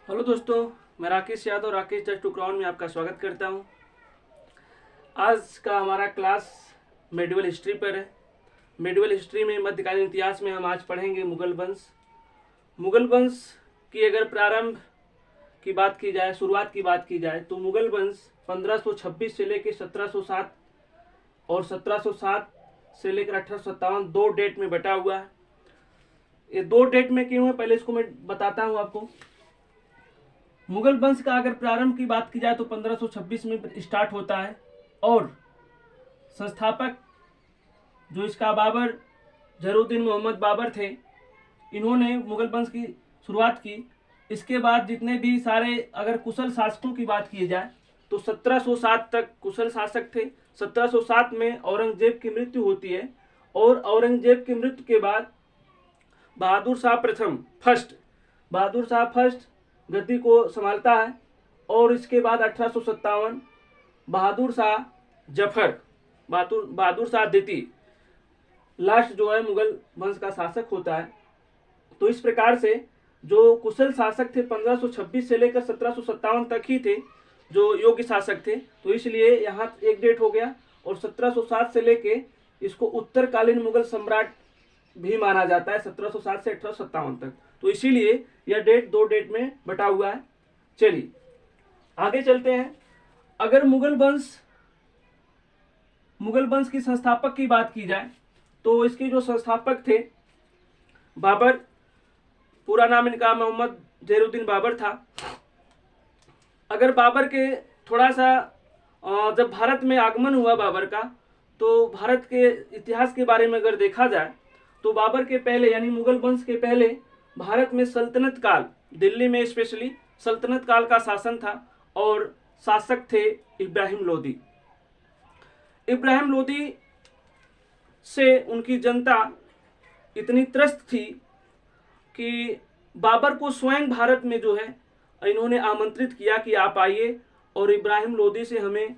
Hello दोस्तों, मैं Rakesh Yadav Rakesh the two crown में आपका स्वागत करता हूं। आज का हमारा क्लास मेडिवल हिस्ट्री पर है। मेडिवल हिस्ट्री में मध्यकालीन इतिहास में हम आज पढ़ेंगे मुगल वंश। मुगल वंश की अगर प्रारंभ की बात की जाए, शुरुआत की बात की जाए, तो मुगल वंश 1526 से लेकर 1707 और 1707 से लेकर 1857 दो डेट में बटा हुआ है। ये दो डेट में क्यों है, पहले इसको मैं बताता हूँ आपको। मुगल वंश का अगर प्रारंभ की बात की जाए तो 1526 में स्टार्ट होता है और संस्थापक जो इसका बाबर जरूद्दीन मोहम्मद बाबर थे, इन्होंने मुगल वंश की शुरुआत की। इसके बाद जितने भी सारे अगर कुशल शासकों की बात की जाए तो 1707 तक कुशल शासक थे। 1707 में औरंगजेब की मृत्यु होती है और औरंगजेब की मृत्यु के बाद बहादुर शाह फर्स्ट गद्दी को संभालता है और इसके बाद 1857 बहादुर शाह द्वितीय लास्ट जो है मुगल वंश का शासक होता है। तो इस प्रकार से जो कुशल शासक थे 1526 से लेकर 1757 तक ही थे जो योग्य शासक थे, तो इसलिए यहाँ एक डेट हो गया। और 1707 से लेके इसको उत्तरकालीन मुगल सम्राट भी माना जाता है, 1707 से 1857 तक। तो इसीलिए यह डेट दो डेट में बटा हुआ है। चलिए आगे चलते हैं। अगर मुगल वंश की संस्थापक की बात की जाए तो इसके जो संस्थापक थे बाबर, पूरा नाम इनका मोहम्मद जहीरुद्दीन बाबर था। अगर बाबर के थोड़ा सा जब भारत में आगमन हुआ बाबर का, तो भारत के इतिहास के बारे में अगर देखा जाए तो बाबर के पहले यानी मुगल वंश के पहले भारत में सल्तनत काल, दिल्ली में स्पेशली सल्तनत काल का शासन था और शासक थे इब्राहिम लोदी। इब्राहिम लोदी से उनकी जनता इतनी त्रस्त थी कि बाबर को स्वयं भारत में जो है इन्होंने आमंत्रित किया कि आप आइए और इब्राहिम लोदी से हमें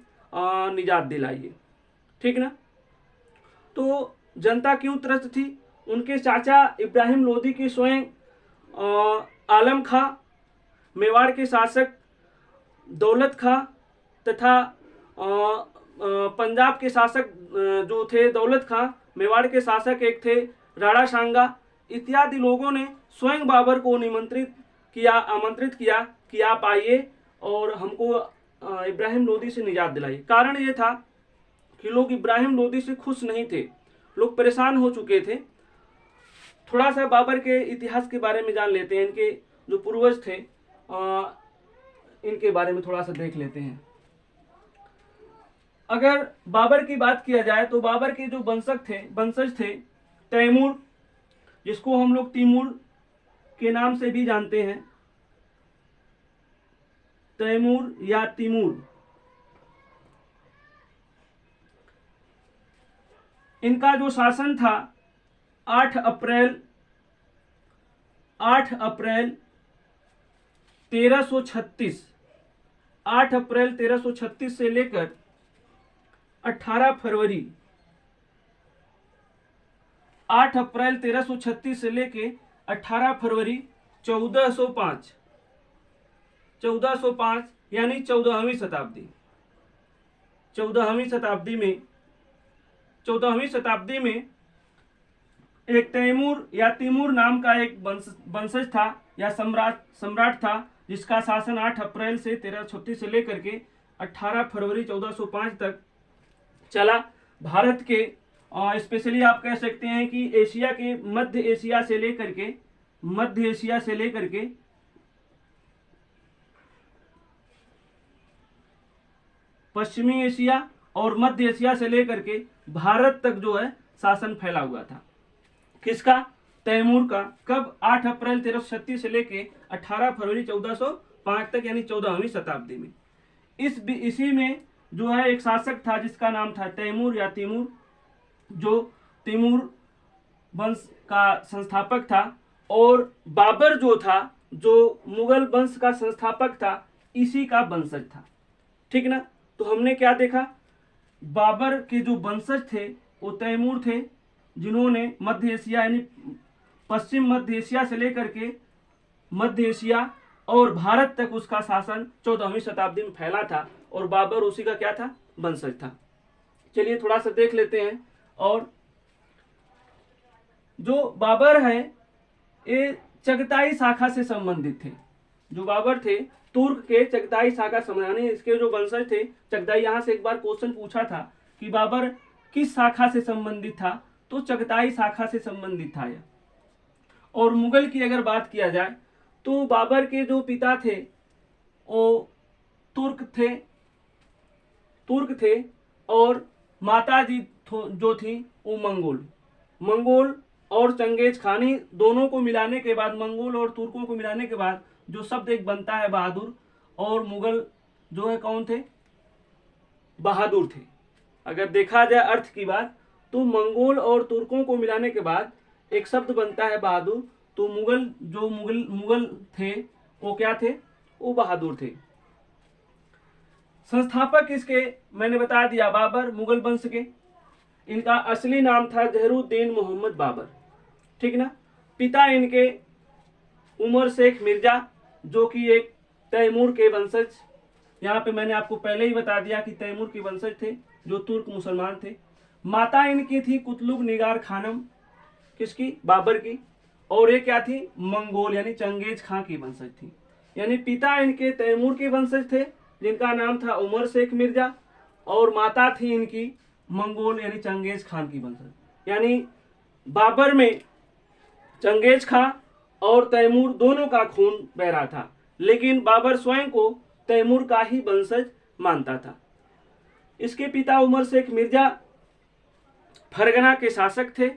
निजात दिलाइए। ठीक ना। तो जनता क्यों त्रस्त थी? उनके चाचा इब्राहिम लोदी के स्वयं आलम खां, मेवाड़ के शासक दौलत खां तथा पंजाब के शासक जो थे दौलत खां, मेवाड़ के शासक एक थे राणा सांगा, इत्यादि लोगों ने स्वयं बाबर को आमंत्रित किया कि आप आइए और हमको इब्राहिम लोदी से निजात दिलाइए। कारण ये था कि लोग इब्राहिम लोदी से खुश नहीं थे, लोग परेशान हो चुके थे। थोड़ा सा बाबर के इतिहास के बारे में जान लेते हैं, इनके जो पूर्वज थे इनके बारे में थोड़ा सा देख लेते हैं। अगर बाबर की बात किया जाए तो बाबर के जो वंशज थे तैमूर, जिसको हम लोग तैमूर के नाम से भी जानते हैं, तैमूर या तिमूर, इनका जो शासन था 8 अप्रैल 1336 से लेकर 18 फरवरी 8 अप्रैल 1336 से लेकर 18 फरवरी 1405 यानी 14वीं शताब्दी में एक तैमूर या तिमूर नाम का एक वंशज था या सम्राट था, जिसका शासन 8 अप्रैल से 1336 से लेकर के 18 फरवरी 1405 तक चला। भारत के स्पेशली आप कह सकते हैं कि एशिया के मध्य एशिया से लेकर के पश्चिमी एशिया और मध्य एशिया से लेकर के भारत तक जो है शासन फैला हुआ था। किसका? तैमूर का। कब? 8 अप्रैल 1336 से लेके 18 फरवरी 1405 तक यानी 14वीं शताब्दी में। इसी में जो है एक शासक था जिसका नाम था तैमूर या तिमूर, जो तिमूर वंश का संस्थापक था। और बाबर जो था, जो मुगल वंश का संस्थापक था, इसी का वंशज था। ठीक ना। तो हमने क्या देखा? बाबर के जो वंशज थे वो तैमूर थे, जिन्होंने मध्य एशिया यानी पश्चिम मध्य एशिया से लेकर के मध्य एशिया और भारत तक उसका शासन 14वीं शताब्दी में फैला था और बाबर उसी का क्या था, वंशज था। चलिए थोड़ा सा देख लेते हैं। और जो बाबर है ये चगताई शाखा से संबंधित थे। जो बाबर थे तुर्क के चगताई शाखा यानी इसके जो वंशज थे चगताई। यहाँ से एक बार क्वेश्चन पूछा था कि बाबर किस शाखा से संबंधित था, तो चगताई शाखा से संबंधित था यह। और मुगल की अगर बात किया जाए तो बाबर के जो पिता थे वो तुर्क थे और माता जी जो थी वो मंगोल और चंगेज खानी दोनों को मिलाने के बाद, मंगोल और तुर्कों को मिलाने के बाद जो शब्द एक बनता है बहादुर, और मुगल जो है कौन थे, बहादुर थे। अगर देखा जाए अर्थ की बात तो मंगोल और तुर्कों को मिलाने के बाद एक शब्द बनता है बहादुर। तो मुगल थे वो क्या थे, वो बहादुर थे। संस्थापक इसके मैंने बता दिया बाबर मुगल वंश के। इनका असली नाम था जहरूद्दीन मोहम्मद बाबर, ठीक ना। पिता इनके उमर शेख मिर्जा जो कि एक तैमूर के वंशज, यहाँ पे मैंने आपको पहले ही बता दिया कि तैमूर के वंशज थे जो तुर्क मुसलमान थे। माता इनकी थी कुतलुग निगार खानम, किसकी, बाबर की। और ये क्या थी, मंगोल यानी चंगेज खां की वंशज थी। यानी पिता इनके तैमूर के वंशज थे जिनका नाम था उमर शेख मिर्जा, और माता थी इनकी मंगोल यानी चंगेज खान की वंशज। यानी बाबर में चंगेज खां और तैमूर दोनों का खून बह रहा था, लेकिन बाबर स्वयं को तैमूर का ही वंशज मानता था। इसके पिता उमर शेख मिर्जा फरगना के शासक थे,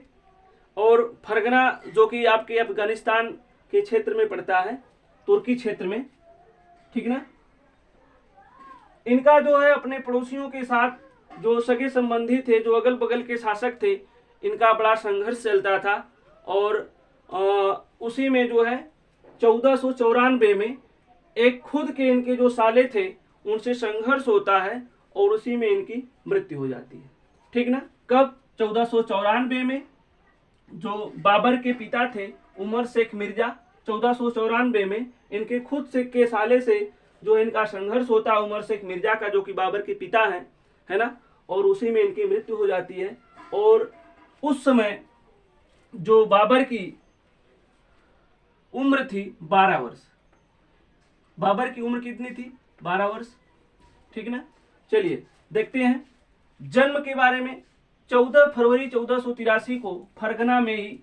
और फरगना जो कि आपके अफगानिस्तान के क्षेत्र में पड़ता है, तुर्की क्षेत्र में, ठीक ना। इनका जो है अपने पड़ोसियों के साथ जो सगे संबंधी थे, जो अगल बगल के शासक थे, इनका बड़ा संघर्ष चलता था। और उसी में जो है 1494 में एक खुद के इनके जो साले थे उनसे संघर्ष होता है और उसी में इनकी मृत्यु हो जाती है, ठीक ना। कब, 1494 में। जो बाबर के पिता थे उमर शेख मिर्जा, 1494 में इनके खुद से के साले से जो इनका संघर्ष होता है उमर शेख मिर्जा का, जो कि बाबर के पिता हैं, है ना। और उसी में इनकी मृत्यु हो जाती है। और उस समय जो बाबर की उम्र थी 12 वर्ष। बाबर की उम्र कितनी थी, 12 वर्ष, ठीक ना। चलिए देखते हैं जन्म के बारे में। 14 फरवरी 1483 को फरगना में ही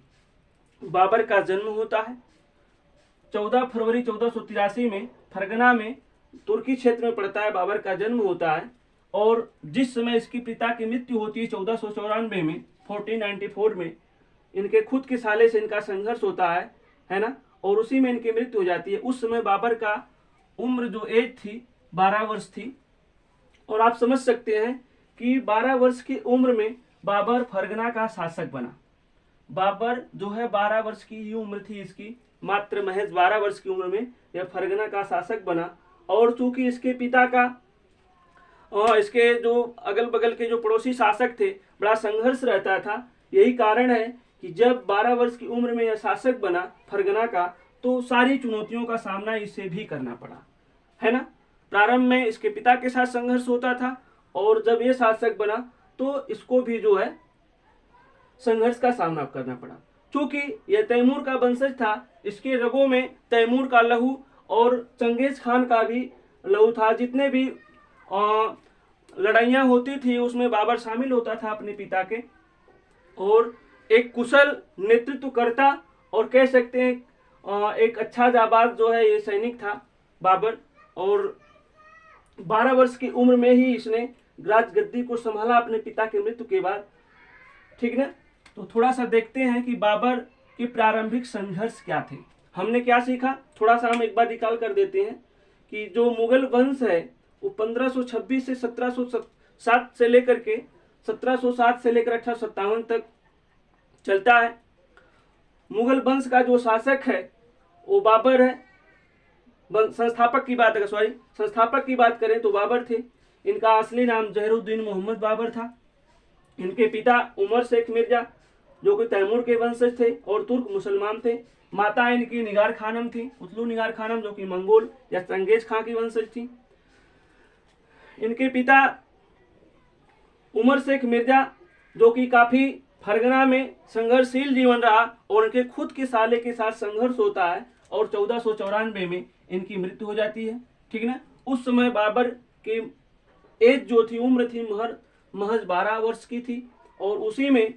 बाबर का जन्म होता है। 14 फरवरी 1483 में फरगना में तुर्की क्षेत्र में पड़ता है, बाबर का जन्म होता है। और जिस समय इसकी पिता की मृत्यु होती है 1494 में, 1494 में, इनके खुद के साले से इनका संघर्ष होता है ना। और उसी में इनकी मृत्यु हो जाती है। उस समय बाबर का उम्र जो एज थी 12 वर्ष थी। और आप समझ सकते हैं कि 12 वर्ष की उम्र में बाबर फरगना का शासक बना। बाबर जो है 12 वर्ष की ही उम्र थी इसकी, मात्र महज 12 वर्ष की उम्र में यह फरगना का शासक बना। और चूंकि इसके पिता का और इसके जो अगल बगल के जो पड़ोसी शासक थे बड़ा संघर्ष रहता था, यही कारण है कि जब 12 वर्ष की उम्र में यह शासक बना फरगना का, तो सारी चुनौतियों का सामना इसे भी करना पड़ा, है ना। प्रारंभ में इसके पिता के साथ संघर्ष होता था, और जब ये शासक बना तो इसको भी जो है संघर्ष का सामना करना पड़ा। क्योंकि यह तैमूर का वंशज था, इसके रगों में तैमूर का लहू और चंगेज खान का भी लहू था। जितने भी लड़ाइयाँ होती थी उसमें बाबर शामिल होता था अपने पिता के। और एक कुशल नेतृत्वकर्ता और कह सकते हैं एक अच्छा जाबाज जो है ये सैनिक था बाबर। और 12 वर्ष की उम्र में ही इसने राजगद्दी को संभाला अपने पिता की मृत्यु के बाद, ठीक ना। तो थोड़ा सा देखते हैं कि बाबर के प्रारंभिक संघर्ष क्या थे। हमने क्या सीखा, थोड़ा सा हम एक बार निकाल कर देते हैं कि जो मुगल वंश है वो 1526 से 1707 से लेकर के 1707 से लेकर 1857 तक चलता है। मुगल वंश का जो शासक है वो बाबर है। संस्थापक की बात करें तो बाबर थे। इनका असली नाम जहरूद्दीन मोहम्मद बाबर था। इनके पिता उमर शेख मिर्जा जो कि तैमूर के वंशज थे और तुर्क मुसलमान थे। माता इनकी निगार खानम थी, उतलू निगार खानम, जो कि मंगोल या चंगेज खां की वंशज थी। इनके पिता उमर शेख मिर्जा, जो कि काफी फरगना में संघर्षशील जीवन रहा और उनके खुद के साले के साथ संघर्ष होता है और 1494 में इनकी मृत्यु हो जाती है। ठीक ना। उस समय बाबर की एज जो थी, उम्र थी महज 12 वर्ष की थी और उसी में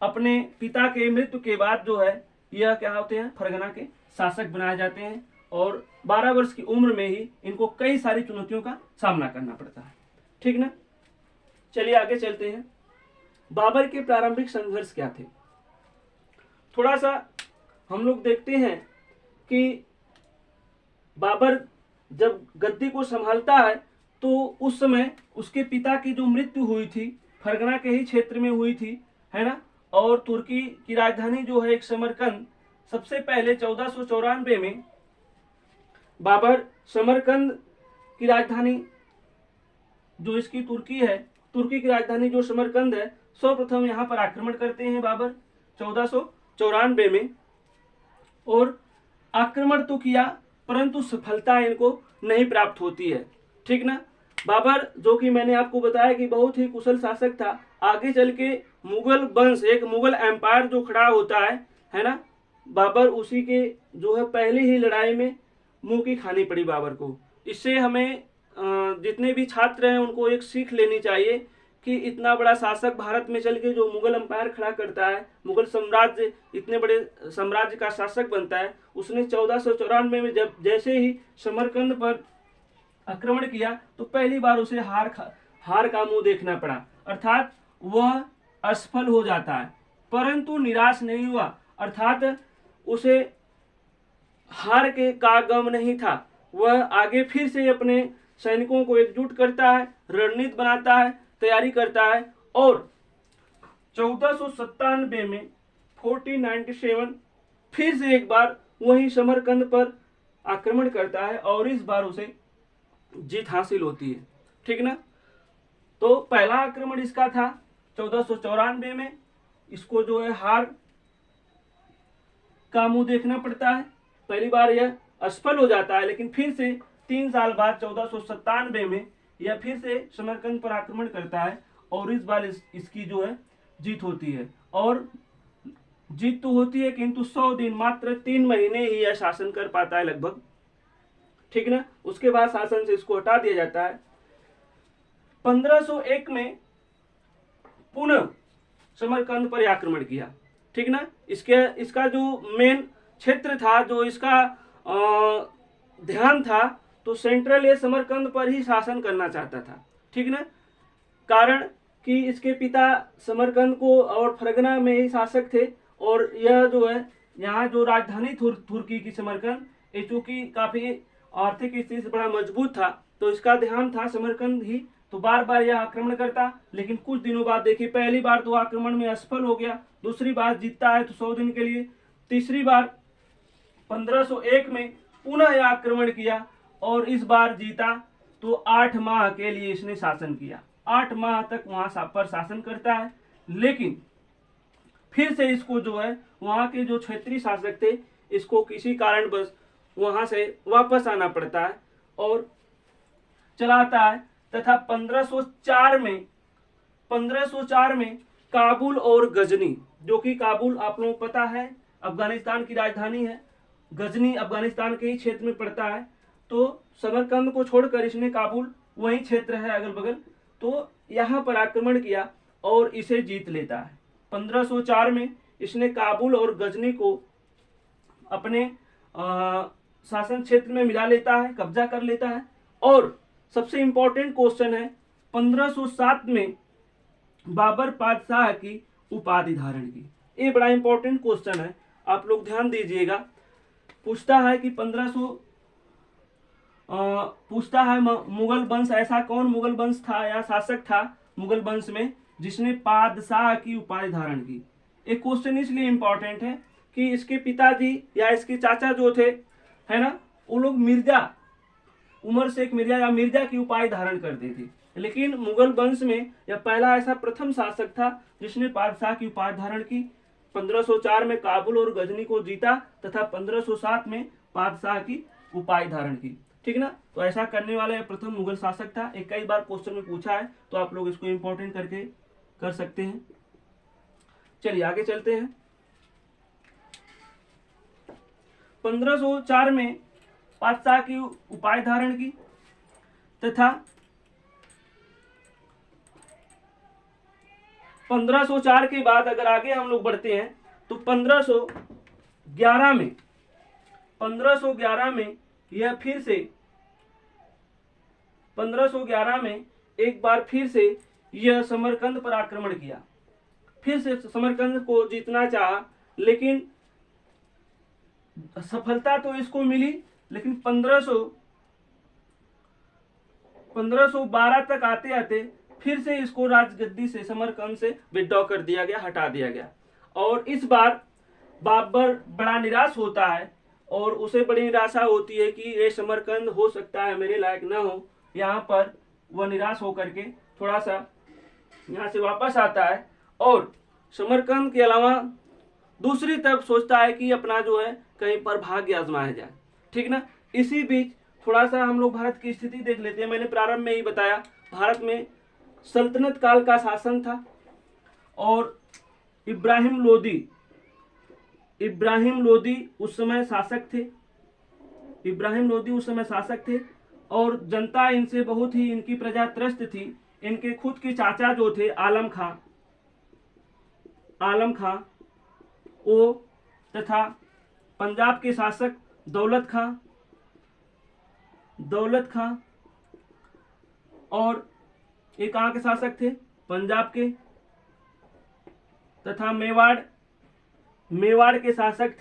अपने पिता के मृत्यु के बाद जो है यह क्या होते हैं, फरगना के शासक बनाए जाते हैं और 12 वर्ष की उम्र में ही इनको कई सारी चुनौतियों का सामना करना पड़ता है। ठीक ना। चलिए आगे चलते हैं। बाबर के प्रारंभिक संघर्ष क्या थे, थोड़ा सा हम लोग देखते हैं कि बाबर जब गद्दी को संभालता है तो उस समय उसके पिता की जो मृत्यु हुई थी फरगना के ही क्षेत्र में हुई थी, है ना। और तुर्की की राजधानी जो है एक समरकंद, सबसे पहले 1494 में बाबर समरकंद की राजधानी जो इसकी तुर्की है, तुर्की की राजधानी जो समरकंद है, सर्वप्रथम यहाँ पर आक्रमण करते हैं बाबर 1494 में। और आक्रमण तो किया परंतु सफलता इनको नहीं प्राप्त होती है। ठीक ना। बाबर, जो कि मैंने आपको बताया कि बहुत ही कुशल शासक था, आगे चल के मुगल वंश, एक मुगल एम्पायर जो खड़ा होता है ना, बाबर उसी के जो है पहली ही लड़ाई में मुंह की खानी पड़ी बाबर को। इससे हमें जितने भी छात्र हैं उनको एक सीख लेनी चाहिए कि इतना बड़ा शासक भारत में चल के जो मुगल एम्पायर खड़ा करता है, मुगल साम्राज्य, इतने बड़े साम्राज्य का शासक बनता है, उसने 1494 में जब जैसे ही समरकंद पर आक्रमण किया तो पहली बार उसे हार का मुंह देखना पड़ा, अर्थात वह असफल हो जाता है, परंतु निराश नहीं हुआ, अर्थात उसे हार के का गम नहीं था। वह आगे फिर से अपने सैनिकों को एकजुट करता है, रणनीति बनाता है, तैयारी करता है और 1497 में 1497 फिर से एक बार वही समरकंद पर आक्रमण करता है और इस बार उसे जीत हासिल होती है। ठीक ना। तो पहला आक्रमण इसका था 1494 में, इसको जो है हार का मुंह देखना पड़ता है, पहली बार यह असफल हो जाता है, लेकिन फिर से 3 साल बाद 1497 में यह फिर से समरकंद पर आक्रमण करता है और इस बार इसकी जो है जीत होती है। और जीत तो होती है किंतु 100 दिन, मात्र 3 महीने ही यह शासन कर पाता है लगभग। ठीक ना। उसके बाद शासन से इसको हटा दिया जाता है। 1501 में पुनः समरकंद पर आक्रमण किया। ठीक ना। इसका जो मेन क्षेत्र था, जो इसका ध्यान था, तो सेंट्रल ये समरकंद पर ही शासन करना चाहता था। ठीक ना। कारण कि इसके पिता समरकंद को और फरगना में ही शासक थे और यह जो है यहाँ जो राजधानी तुर्की की समरकंद, ये चूंकि काफी आर्थिक स्थिति से बड़ा मजबूत था तो इसका ध्यान था समरकंद ही, तो बार बार यह आक्रमण करता, लेकिन कुछ दिनों बाद देखिए, पहली बार तो आक्रमण में असफल हो गया, दूसरी बार जीतता है तो 100 दिन के लिए, तीसरी बार 1501 में पुनः यह आक्रमण किया और इस बार जीता तो 8 माह के लिए इसने शासन किया। 8 माह तक वहां पर शासन करता है, लेकिन फिर से इसको जो है वहां के जो क्षेत्रीय शासक थे, इसको किसी कारणवश वहां से वापस आना पड़ता है और चलाता है। तथा 1504 में काबुल और गजनी, जो कि काबुल आप लोगों को पता है अफगानिस्तान की राजधानी है, गजनी अफगानिस्तान के ही क्षेत्र में पड़ता है, तो समरकंद को छोड़कर इसने काबुल, वही क्षेत्र है अगल बगल, तो यहाँ पर आक्रमण किया और इसे जीत लेता है। 1504 में इसने काबुल और गजनी को अपने शासन क्षेत्र में मिला लेता है, कब्जा कर लेता है। और सबसे इंपॉर्टेंट क्वेश्चन है, 1507 में बाबर बादशाह की उपाधि धारण की। ये बड़ा इंपॉर्टेंट क्वेश्चन है, आप लोग ध्यान दीजिएगा। पूछता है कि 1500 पूछता है मुगल वंश, ऐसा कौन मुगल वंश था या शासक था मुगल वंश में जिसने बादशाह की उपाधि धारण की। एक क्वेश्चन इसलिए इंपॉर्टेंट है कि इसके पिताजी या इसके चाचा जो थे, है ना, वो लोग मिर्जा, उमर शेख मिर्जा या मिर्जा की उपाधि धारण करते थे, लेकिन मुगल वंश में यह पहला ऐसा प्रथम शासक था जिसने बादशाह की उपाधि धारण की। 1504 में काबुल और गजनी को जीता तथा 1507 में पातशाह की उपाधि धारण की। ठीक ना, तो ऐसा करने वाला प्रथम मुगल शासक था। एक कई बार क्वेश्चन में पूछा है, तो आप लोग इसको इंपॉर्टेंट करके कर सकते हैं। चलिए आगे चलते हैं। 1504 में पातशाह की उपाधि धारण की तथा 1504 के बाद अगर आगे हम लोग बढ़ते हैं तो 1511 में यह फिर से 1511 में एक बार फिर से यह समरकंद पर आक्रमण किया। फिर से समरकंद को जीतना चाहा, लेकिन सफलता तो इसको मिली, लेकिन 1512 तक आते आते फिर से इसको राजगद्दी से समरकंद से विड्रॉ कर दिया गया, हटा दिया गया। और इस बार बाबर बड़ा निराश होता है और उसे बड़ी निराशा होती है कि ये समरकंद हो सकता है मेरे लायक ना हो। यहाँ पर वह निराश होकर के थोड़ा सा यहाँ से वापस आता है और समरकंद के अलावा दूसरी तरफ सोचता है कि अपना जो है कहीं पर भाग्य आजमाया जाए। ठीक ना, इसी बीच थोड़ा सा हम लोग भारत की स्थिति देख लेते हैं। मैंने प्रारंभ में ही बताया, भारत में सल्तनत काल का शासन था और इब्राहिम लोदी उस समय शासक थे और जनता इनसे बहुत ही, इनकी प्रजा त्रस्त थी। इनके खुद के चाचा जो थे आलम खां वो तथा पंजाब के शासक दौलत खां और ये कहाँ के शासक थे? पंजाब के। तथा मेवाड़ के शासक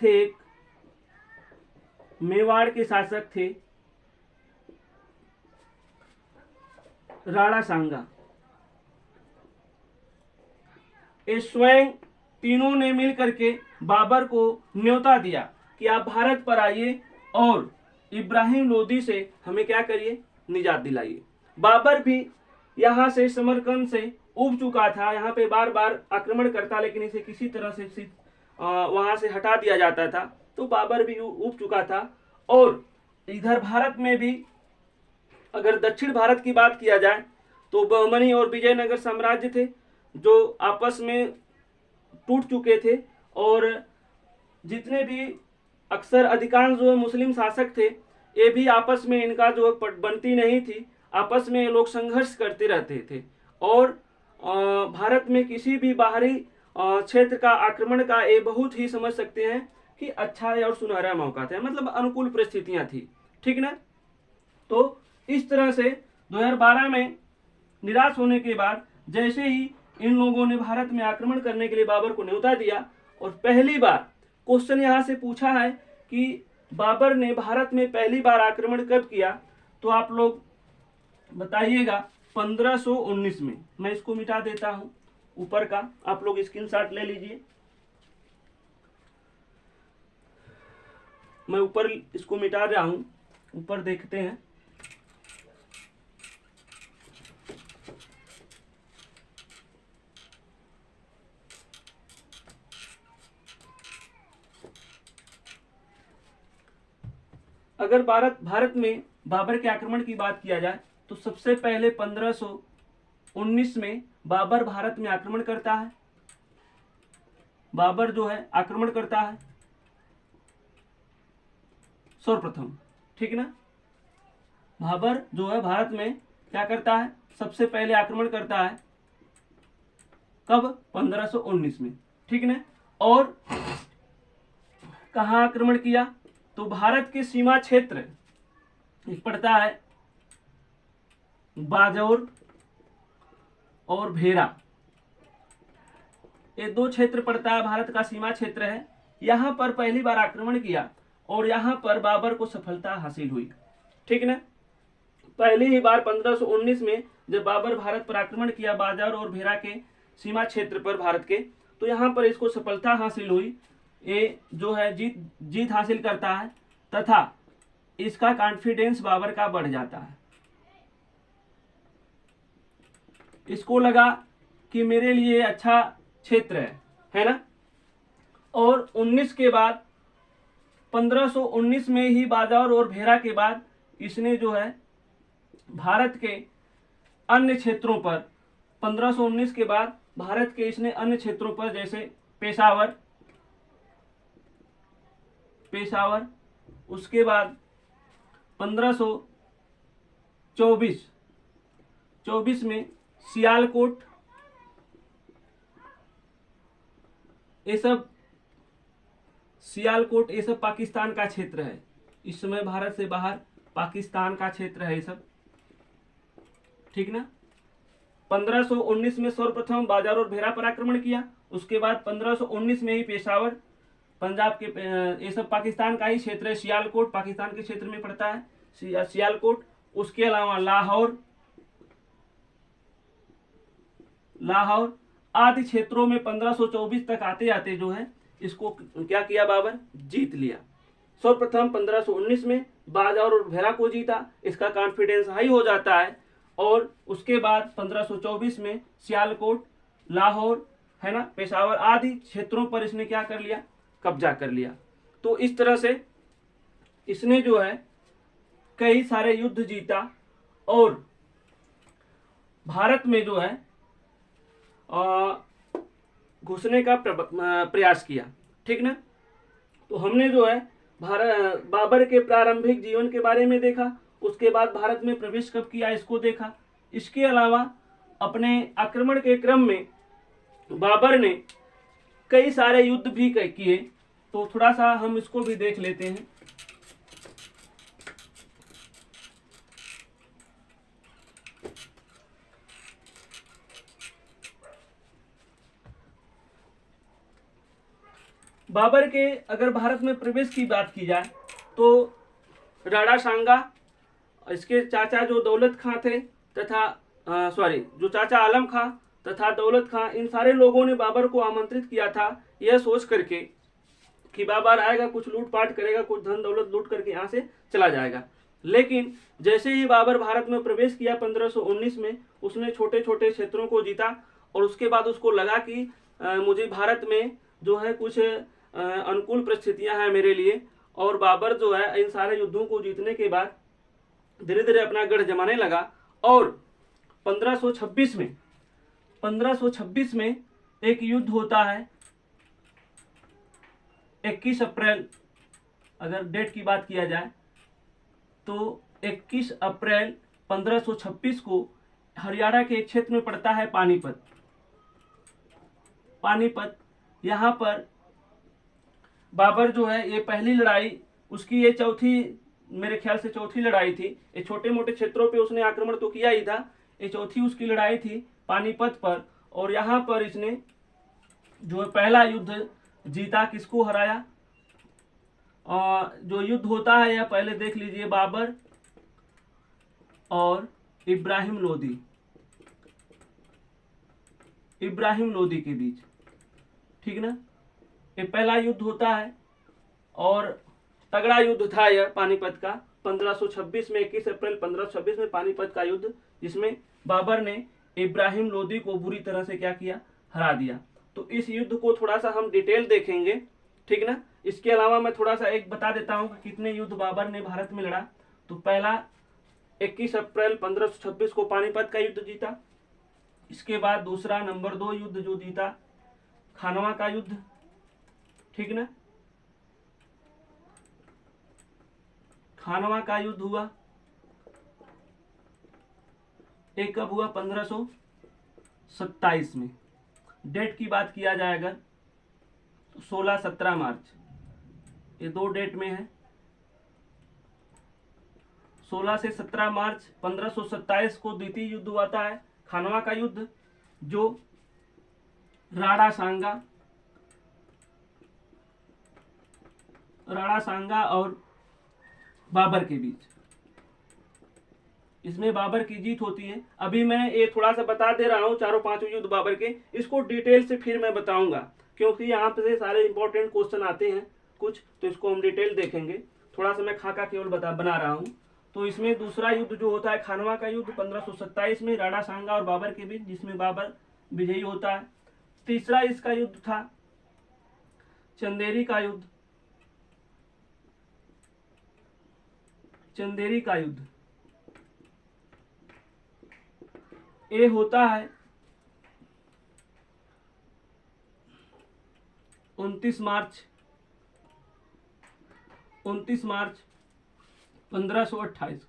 थे राणा सांगा। ये स्वयं तीनों ने मिल करके बाबर को न्योता दिया कि आप भारत पर आइए और इब्राहिम लोदी से हमें क्या करिए, निजात दिलाइए। बाबर भी यहाँ से समरकंद से उब चुका था, यहाँ पे बार बार आक्रमण करता, लेकिन इसे किसी तरह से वहां से हटा दिया जाता था। तो बाबर भी उब चुका था। और इधर भारत में भी अगर दक्षिण भारत की बात किया जाए तो बहमनी और विजयनगर साम्राज्य थे जो आपस में टूट चुके थे और जितने भी अक्सर अधिकांश जो मुस्लिम शासक थे ये भी आपस में इनका जो बनती नहीं थी, आपस में ये लोग संघर्ष करते रहते थे। और भारत में किसी भी बाहरी क्षेत्र का आक्रमण का ये बहुत ही समझ सकते हैं कि अच्छा और सुनहरा मौका था, मतलब अनुकूल परिस्थितियां थी। ठीक ना, तो इस तरह से 2012 में निराश होने के बाद जैसे ही इन लोगों ने भारत में आक्रमण करने के लिए बाबर को न्योता दिया और पहली बार क्वेश्चन यहाँ से पूछा है कि बाबर ने भारत में पहली बार आक्रमण कब किया, तो आप लोग बताइएगा 1519 में। मैं इसको मिटा देता हूं ऊपर का, आप लोग स्क्रीनशॉट ले लीजिए। मैं ऊपर इसको मिटा रहा हूं, ऊपर देखते हैं। अगर भारत में बाबर के आक्रमण की बात किया जाए तो सबसे पहले 1519 में बाबर भारत में आक्रमण करता है। बाबर जो है आक्रमण करता है सर्वप्रथम। ठीक ना, बाबर जो है भारत में क्या करता है, सबसे पहले आक्रमण करता है कब? 1519 में। ठीक ना, और कहाँ आक्रमण किया? तो भारत के सीमा क्षेत्र पड़ता है बाजौर और भेरा, ये दो क्षेत्र पड़ता है, भारत का सीमा क्षेत्र है। यहाँ पर पहली बार आक्रमण किया और यहाँ पर बाबर को सफलता हासिल हुई। ठीक ना, पहली ही बार 1519 में जब बाबर भारत पर आक्रमण किया बाजौर और भेरा के सीमा क्षेत्र पर भारत के, तो यहाँ पर इसको सफलता हासिल हुई। ये जो है जीत हासिल करता है तथा इसका कॉन्फिडेंस बाबर का बढ़ जाता है। इसको लगा कि मेरे लिए अच्छा क्षेत्र है ना, और 19 के बाद 1519 में ही बाजार और भेरा के बाद इसने जो है भारत के अन्य क्षेत्रों पर 1519 के बाद भारत के इसने अन्य क्षेत्रों पर जैसे पेशावर उसके बाद 1524 में सियालकोट, ये सब पाकिस्तान का क्षेत्र है। इस समय भारत से बाहर पाकिस्तान का क्षेत्र है ये सब, ठीक ना। 1519 में सर्वप्रथम बाजार और भेरा पर आक्रमण किया। उसके बाद 1519 में ही पेशावर, पंजाब के, ये सब पाकिस्तान का ही क्षेत्र है। सियालकोट पाकिस्तान के क्षेत्र में पड़ता है, सियालकोट। उसके अलावा लाहौर आदि क्षेत्रों में 1524 तक आते आते जो है इसको क्या किया, बाबर जीत लिया। सर्वप्रथम 1519 में बाजार और भेरा को जीता, इसका कॉन्फिडेंस हाई हो जाता है। और उसके बाद 1524 में सियालकोट, लाहौर है ना, पेशावर आदि क्षेत्रों पर इसने क्या कर लिया, कब्जा कर लिया। तो इस तरह से इसने जो है कई सारे युद्ध जीता और भारत में जो है घुसने का प्रयास किया, ठीक ना। तो हमने जो है बाबर के प्रारंभिक जीवन के बारे में देखा, उसके बाद भारत में प्रवेश कब किया इसको देखा। इसके अलावा अपने आक्रमण के क्रम में बाबर ने कई सारे युद्ध भी किए, तो थोड़ा सा हम इसको भी देख लेते हैं। बाबर के अगर भारत में प्रवेश की बात की जाए तो राणा सांगा, इसके चाचा जो दौलत खां थे तथा जो चाचा आलम खां तथा दौलत खां, इन सारे लोगों ने बाबर को आमंत्रित किया था यह सोच करके कि बाबर आएगा, कुछ लूटपाट करेगा, कुछ धन दौलत लूट करके यहाँ से चला जाएगा। लेकिन जैसे ही बाबर भारत में प्रवेश किया 1519 में, उसने छोटे छोटे क्षेत्रों को जीता और उसके बाद उसको लगा कि मुझे भारत में जो है कुछ अनुकूल परिस्थितियां हैं मेरे लिए। और बाबर जो है इन सारे युद्धों को जीतने के बाद धीरे धीरे अपना गढ़ जमाने लगा। और 1526 में एक युद्ध होता है 21 अप्रैल, अगर डेट की बात किया जाए तो 21 अप्रैल 1526 को हरियाणा के एक क्षेत्र में पड़ता है पानीपत। यहाँ पर बाबर जो है ये पहली लड़ाई उसकी, ये चौथी, मेरे ख्याल से चौथी लड़ाई थी। ये छोटे मोटे क्षेत्रों पे उसने आक्रमण तो किया ही था, ये चौथी उसकी लड़ाई थी पानीपत पर। और यहाँ पर इसने जो पहला युद्ध जीता, किसको हराया, जो युद्ध होता है यह पहले देख लीजिए, बाबर और इब्राहिम लोदी के बीच, ठीक ना। ये पहला युद्ध होता है और तगड़ा युद्ध था यह पानीपत का 1526 में, 21 अप्रैल 1526 में पानीपत का युद्ध, जिसमें बाबर ने इब्राहिम लोदी को बुरी तरह से क्या किया, हरा दिया। तो इस युद्ध को थोड़ा सा हम डिटेल देखेंगे, ठीक ना। इसके अलावा मैं थोड़ा सा एक बता देता हूं कि कितने युद्ध बाबर ने भारत में लड़ा। तो पहला 21 अप्रैल 1526 को पानीपत का युद्ध जीता। इसके बाद दूसरा नंबर 2 युद्ध जो जीता खानवा का युद्ध, ठीक ना, खानवा का युद्ध हुआ। एक कब हुआ, 1527 में। डेट की बात किया जाए अगर तो 16-17 मार्च, ये 2 डेट में है। 16 से 17 मार्च 1527 को द्वितीय युद्ध हुआ है खानवा का युद्ध, जो राणा सांगा और बाबर के बीच, इसमें बाबर की जीत होती है। अभी मैं ये थोड़ा सा बता दे रहा हूँ चारों पांचों युद्ध बाबर के, इसको डिटेल से फिर मैं बताऊंगा क्योंकि यहाँ पे सारे इंपॉर्टेंट क्वेश्चन आते हैं कुछ, तो इसको हम डिटेल देखेंगे। थोड़ा सा मैं खाका केवल बना रहा हूँ। तो इसमें दूसरा युद्ध जो होता है खानवा का युद्ध 1527 में राणा सांगा और बाबर के बीच, जिसमें बाबर विजयी होता है। तीसरा इसका युद्ध था चंदेरी का युद्ध, चंदेरी का युद्ध ये होता है 29 मार्च 1528 को।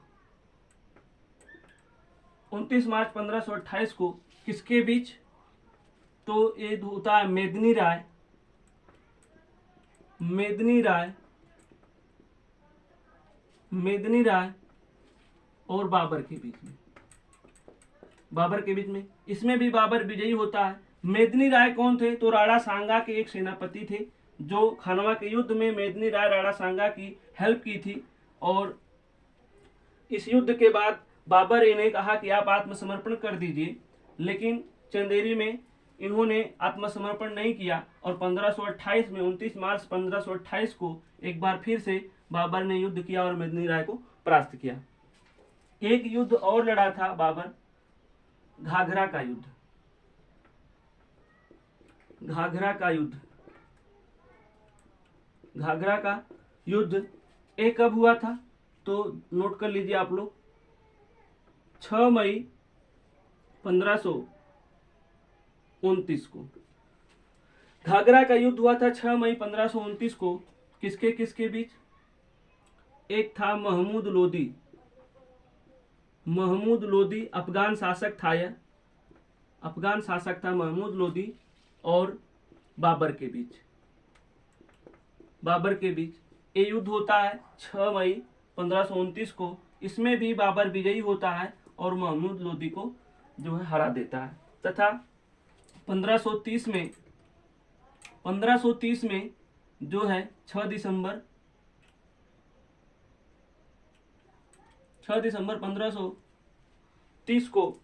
29 मार्च 1528 को किसके बीच? तो ये होता है मेदिनी राय, मेदिनी राय और बाबर के बीच में, इसमें भी बाबर विजयी होता है। मेदिनी राय कौन थे? तो राणा सांगा के एक सेनापति थे जो खानवा के युद्ध में मेदिनी राय राणा सांगा की हेल्प की थी। और इस युद्ध के बाद बाबर इन्हें कहा कि आप आत्मसमर्पण कर दीजिए, लेकिन चंदेरी में इन्होंने आत्मसमर्पण नहीं किया और 1528 में 29 मार्च 1528 को एक बार फिर से बाबर ने युद्ध किया और मेदिनी राय को परास्त किया। एक युद्ध और लड़ा था बाबर, घाघरा का युद्ध। घाघरा का युद्ध ये कब हुआ था? तो नोट कर लीजिए आप लोग, 6 मई 1529 को घाघरा का युद्ध हुआ था। 6 मई 1529 को किसके किसके बीच? एक था महमूद लोदी, अफगान शासक था यह, महमूद लोदी और बाबर के बीच ये युद्ध होता है 6 मई 1529 को। इसमें भी बाबर विजयी होता है और महमूद लोदी को जो है हरा देता है। तथा 1530 में जो है 6 दिसंबर 1530 को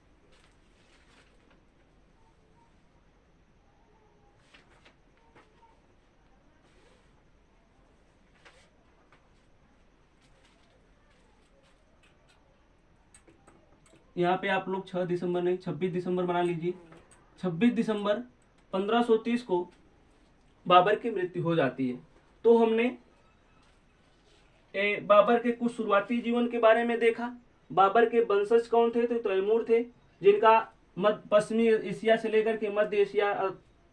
यहाँ पे आप लोग 6 दिसंबर नहीं 26 दिसंबर बना लीजिए। 26 दिसंबर 1530 को बाबर की मृत्यु हो जाती है। तो हमने बाबर के कुछ शुरुआती जीवन के बारे में देखा। बाबर के वंशज कौन थे? तो तैमूर थे, जिनका मध्य पश्चिमी एशिया से लेकर के मध्य एशिया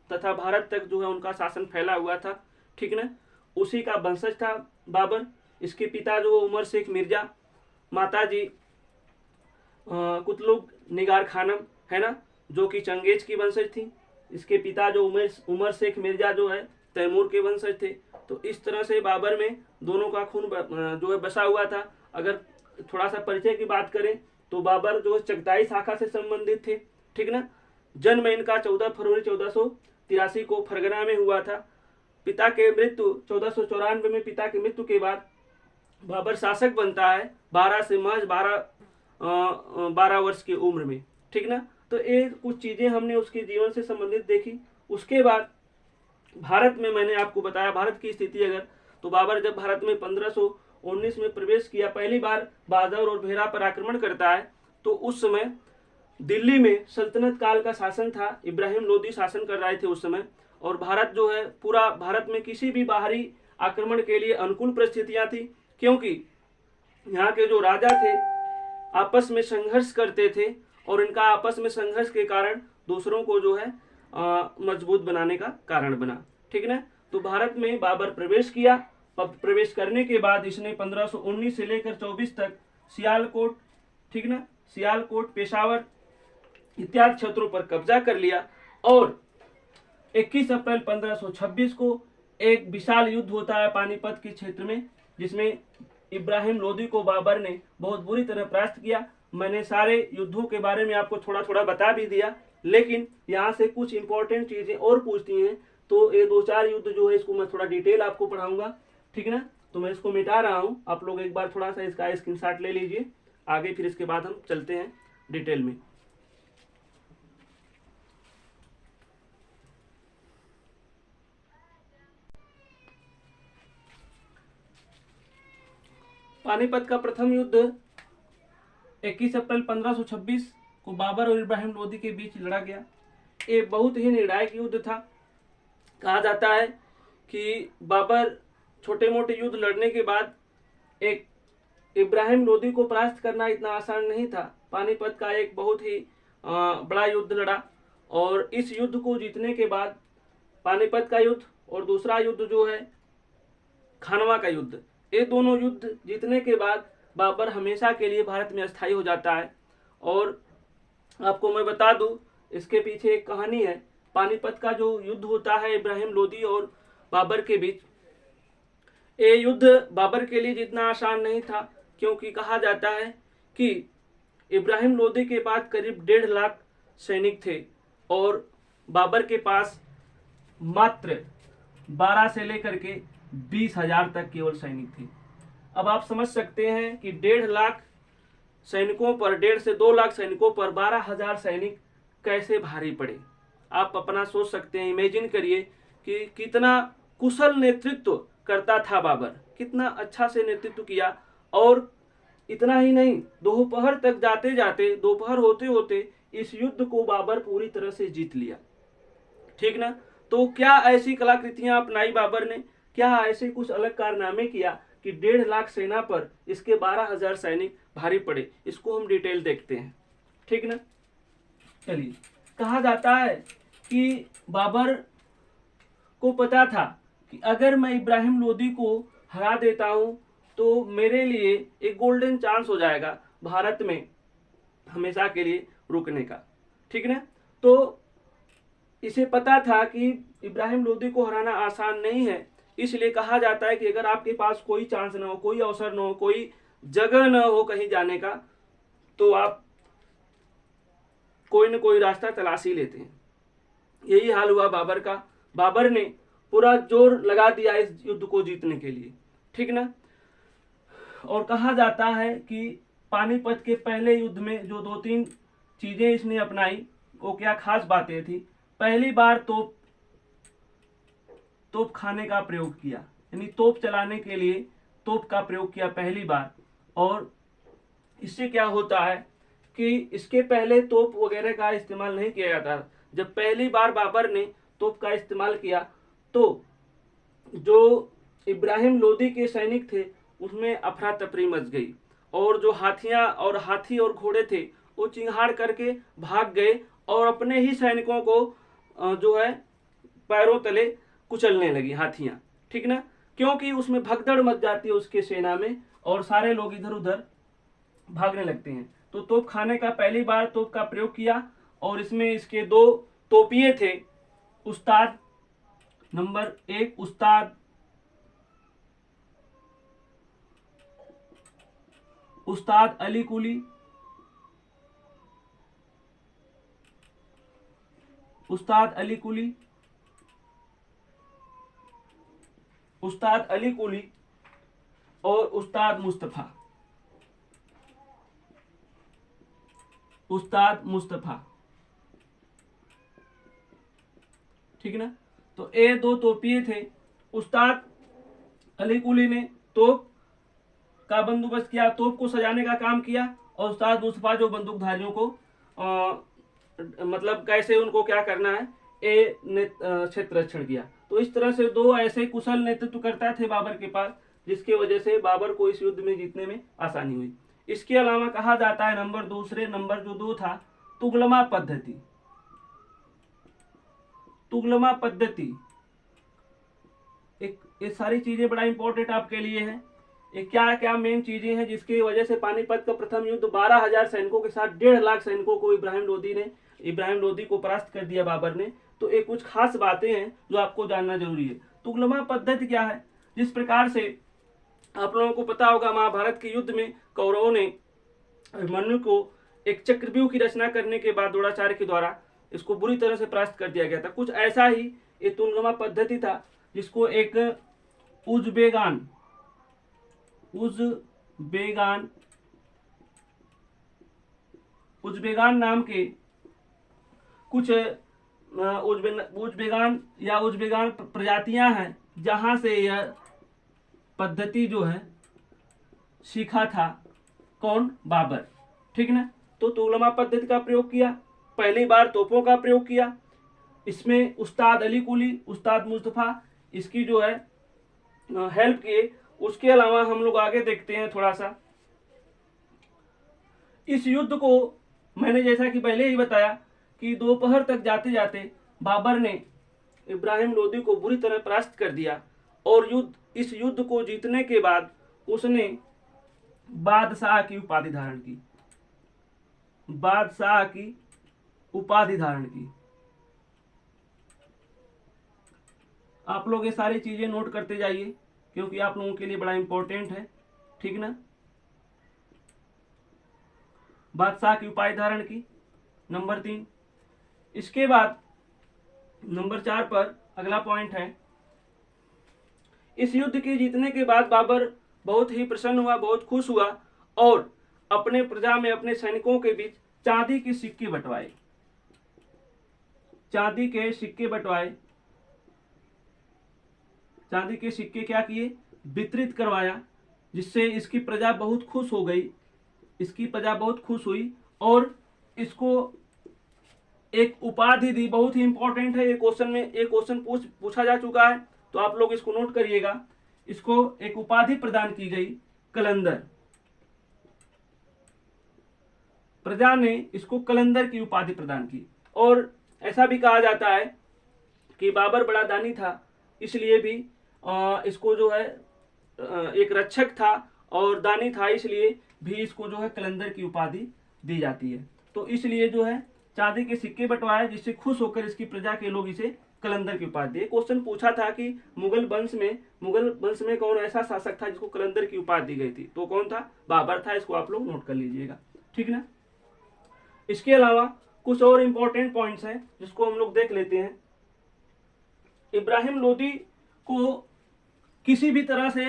तथा भारत तक जो है उनका शासन फैला हुआ था, ठीक ना। उसी का वंशज था बाबर। इसके पिता जो उमर शेख मिर्जा, माता जी कुतलुग निगार खानम है ना, जो कि चंगेज की वंशज थी। इसके पिता जो उमर शेख मिर्जा जो है तैमूर के वंशज थे। तो इस तरह से बाबर में दोनों का खून जो है बसा हुआ था। अगर थोड़ा सा परिचय की बात करें तो बाबर जो है चगताई शाखा से संबंधित थे, ठीक ना। जन्म इनका 14 फरवरी 1483 को फरगना में हुआ था। पिता के मृत्यु 1494 में पिता की मृत्यु के बाद बाबर शासक बनता है 12 वर्ष की उम्र में, ठीक ना। तो ये कुछ चीजें हमने उसके जीवन से संबंधित देखी। उसके बाद भारत में मैंने आपको बताया भारत की स्थिति अगर, तो बाबर जब भारत में 1519 में प्रवेश किया, पहली बार बादौर और भेरा पर आक्रमण करता है, तो उस समय दिल्ली में सल्तनत काल का शासन था। इब्राहिम लोदी शासन कर रहे थे उस समय। और भारत जो है पूरा भारत में किसी भी बाहरी आक्रमण के लिए अनुकूल परिस्थितियां थी, क्योंकि यहाँ के जो राजा थे आपस में संघर्ष करते थे और इनका आपस में संघर्ष के कारण दूसरों को जो है मजबूत बनाने का कारण बना, ठीक ना। तो भारत में बाबर प्रवेश किया। प्रवेश करने के बाद इसने 1519 से लेकर 24 तक सियालकोट, ठीक ना, सियालकोट, पेशावर इत्यादि क्षेत्रों पर कब्जा कर लिया। और 21 अप्रैल 1526 को एक विशाल युद्ध होता है पानीपत के क्षेत्र में, जिसमें इब्राहिम लोदी को बाबर ने बहुत बुरी तरह परास्त किया। मैंने सारे युद्धों के बारे में आपको थोड़ा थोड़ा बता भी दिया, लेकिन यहाँ से कुछ इंपॉर्टेंट चीजें और पूछती हैं। तो ये 2-4 युद्ध जो है इसको मैं थोड़ा डिटेल आपको पढ़ाऊंगा, ठीक ना। तो मैं इसको मिटा रहा हूँ, आप लोग एक बार थोड़ा सा इसका स्क्रीनशॉट ले लीजिए आगे, फिर इसके बाद हम चलते हैं डिटेल में। पानीपत का प्रथम युद्ध 21 अप्रैल 1526 को बाबर और इब्राहिम लोदी के बीच लड़ा गया। ये बहुत ही निर्णायक युद्ध था। कहा जाता है कि बाबर छोटे मोटे युद्ध लड़ने के बाद एक इब्राहिम लोदी को परास्त करना इतना आसान नहीं था। पानीपत का एक बहुत ही बड़ा युद्ध लड़ा, और इस युद्ध को जीतने के बाद पानीपत का युद्ध और दूसरा युद्ध जो है खानवा का युद्ध, ये दोनों युद्ध जीतने के बाद बाबर हमेशा के लिए भारत में अस्थायी हो जाता है। और आपको मैं बता दूं, इसके पीछे एक कहानी है। पानीपत का जो युद्ध होता है इब्राहिम लोदी और बाबर के बीच, ये युद्ध बाबर के लिए जितना आसान नहीं था, क्योंकि कहा जाता है कि इब्राहिम लोदी के पास करीब 1.5 लाख सैनिक थे और बाबर के पास मात्र 12 से लेकर के 20,000 तक केवल सैनिक थे। अब आप समझ सकते हैं कि 1.5 लाख सैनिकों पर, 1.5 से 2 लाख सैनिकों पर 12,000 सैनिक कैसे भारी पड़े। आप अपना सोच सकते हैं, इमेजिन करिए कि कितना कुशल नेतृत्व करता था बाबर, कितना अच्छा से नेतृत्व किया। और इतना ही नहीं, दोपहर तक जाते जाते, दोपहर होते होते इस युद्ध को बाबर पूरी तरह से जीत लिया। ठीक ना। तो क्या ऐसी कलाकृतियां अपनाई बाबर ने, क्या ऐसे कुछ अलग कारनामे किया कि 1.5 लाख सेना पर इसके 12,000 सैनिक भारी पड़े। इसको हम डिटेल देखते हैं। ठीक ना। चलिए, कहा जाता है कि बाबर को पता था कि अगर मैं इब्राहिम लोदी को हरा देता हूं तो मेरे लिए एक गोल्डन चांस हो जाएगा भारत में हमेशा के लिए रुकने का। ठीक ना। तो इसे पता था कि इब्राहिम लोदी को हराना आसान नहीं है, इसलिए कहा जाता है कि अगर आपके पास कोई चांस ना हो, कोई अवसर ना हो, कोई जगह ना हो कहीं जाने का, तो आप कोई न कोई रास्ता तलाश ही लेते हैं। यही हाल हुआ बाबर का। बाबर ने पूरा जोर लगा दिया इस युद्ध को जीतने के लिए। ठीक ना। और कहा जाता है कि पानीपत के पहले युद्ध में जो 2-3 चीजें इसने अपनाई, वो क्या खास बातें थी। पहली बार तोप खाने का प्रयोग किया, यानी तोप चलाने के लिए तोप का प्रयोग किया पहली बार। और इससे क्या होता है कि इसके पहले तोप वगैरह का इस्तेमाल नहीं किया जाता। जब पहली बार बाबर ने तोप का इस्तेमाल किया तो जो इब्राहिम लोदी के सैनिक थे उसमें अफरा तफरी मच गई, और जो हाथी और घोड़े थे वो चिंगाड़ करके भाग गए और अपने ही सैनिकों को जो है पैरों तले कुचलने लगी हाथियां। ठीक ना। क्योंकि उसमें भगदड़ मच जाती है उसके सेना में और सारे लोग इधर उधर भागने लगते हैं। तो तोप खाने का पहली बार तोप का प्रयोग किया, और इसमें इसके 2 तोपिये थे। उस्ताद नंबर 1 उस्ताद अली कुली, उस्ताद अली कुली और उस्ताद मुस्तफा। ठीक ना। तो ये 2 तोपिये थे। उस्ताद अली कुली ने तोप का बंदोबस्त किया, तोप को सजाने का काम किया, और उस्ताद मुस्तफा जो बंदूकधारियों को मतलब कैसे उनको क्या करना है ये क्षेत्र रक्षण किया। तो इस तरह से 2 ऐसे कुशल नेतृत्वकर्ता थे बाबर के पास, जिसकी वजह से बाबर को इस युद्ध में जीतने में आसानी हुई। इसके अलावा कहा जाता है दूसरे नंबर जो 2 था, तुगलमा पद्धति। ये सारी चीजें बड़ा इंपॉर्टेंट आपके लिए है। ये क्या क्या मेन चीजें हैं जिसकी वजह से पानीपत का प्रथम युद्ध 12,000 सैनिकों के साथ 1.5 लाख सैनिकों को इब्राहिम लोदी को परास्त कर दिया बाबर ने। तो ये कुछ खास बातें हैं जो आपको जानना जरूरी है। तुगलमा पद्धति क्या है? जिस प्रकार से आप लोगों को पता होगा, महाभारत के युद्ध में कौरवों ने अभिमन्यु को एक चक्रव्यूह की रचना करने के बाद द्रोणाचार्य के द्वारा इसको बुरी तरह से परास्त कर दिया गया था। कुछ ऐसा ही ये तुगलमा पद्धति था, जिसको एक उज़्बेगान नाम के कुछ उज़्बेगान प्रजातियां हैं, जहां से यह पद्धति जो है सीखा था कौन? बाबर। ठीक ना। तो तुगलमा पद्धति का प्रयोग किया, पहली बार तोपों का प्रयोग किया। इसमें उस्ताद अली कुली, उस्ताद मुस्तफा, इसकी जो है हेल्प किए। उसके अलावा हम लोग आगे देखते हैं थोड़ा सा। इस युद्ध को मैंने जैसा कि पहले ही बताया कि दोपहर तक जाते जाते बाबर ने इब्राहिम लोदी को बुरी तरह परास्त कर दिया और इस युद्ध को जीतने के बाद उसने बादशाह की उपाधि धारण की। बादशाह की उपाधि धारण की। आप लोग ये सारी चीजें नोट करते जाइए क्योंकि आप लोगों के लिए बड़ा इंपॉर्टेंट है, ठीक ना। बादशाह की उपाधि धारण की, नंबर 3। इसके बाद नंबर 4 पर अगला पॉइंट है, इस युद्ध के जीतने के बाद बाबर बहुत ही प्रसन्न हुआ, बहुत खुश हुआ और अपने प्रजा में अपने सैनिकों के बीच चांदी के सिक्के बंटवाए। चांदी के सिक्के बंटवाए। चांदी के सिक्के क्या किए, वितरित करवाया, जिससे इसकी प्रजा बहुत खुश हो गई। इसकी प्रजा बहुत खुश हुई और इसको एक उपाधि दी। बहुत ही इंपॉर्टेंट है, ये क्वेश्चन में एक क्वेश्चन पूछा जा चुका है, तो आप लोग इसको नोट करिएगा। इसको एक उपाधि प्रदान की गई, कलंदर। प्रजा ने इसको कलंदर की उपाधि प्रदान की। और ऐसा भी कहा जाता है कि बाबर बड़ा दानी था, इसलिए भी इसको जो है एक रक्षक था और दानी था, इसलिए भी इसको जो है कलंदर की उपाधि दी जाती है। तो इसलिए जो है चांदी के सिक्के बंटवाए, जिससे खुश होकर इसकी प्रजा के लोग इसे कलंदर की उपाधि दिए। क्वेश्चन पूछा था कि मुगल वंश में कौन ऐसा शासक था जिसको कलंदर की उपाधि दी गई थी, तो कौन था, बाबर था। इसको आप लोग नोट कर लीजिएगा, ठीक ना। इसके अलावा कुछ और इंपॉर्टेंट पॉइंट्स हैं जिसको हम लोग देख लेते हैं। इब्राहिम लोदी को किसी भी तरह से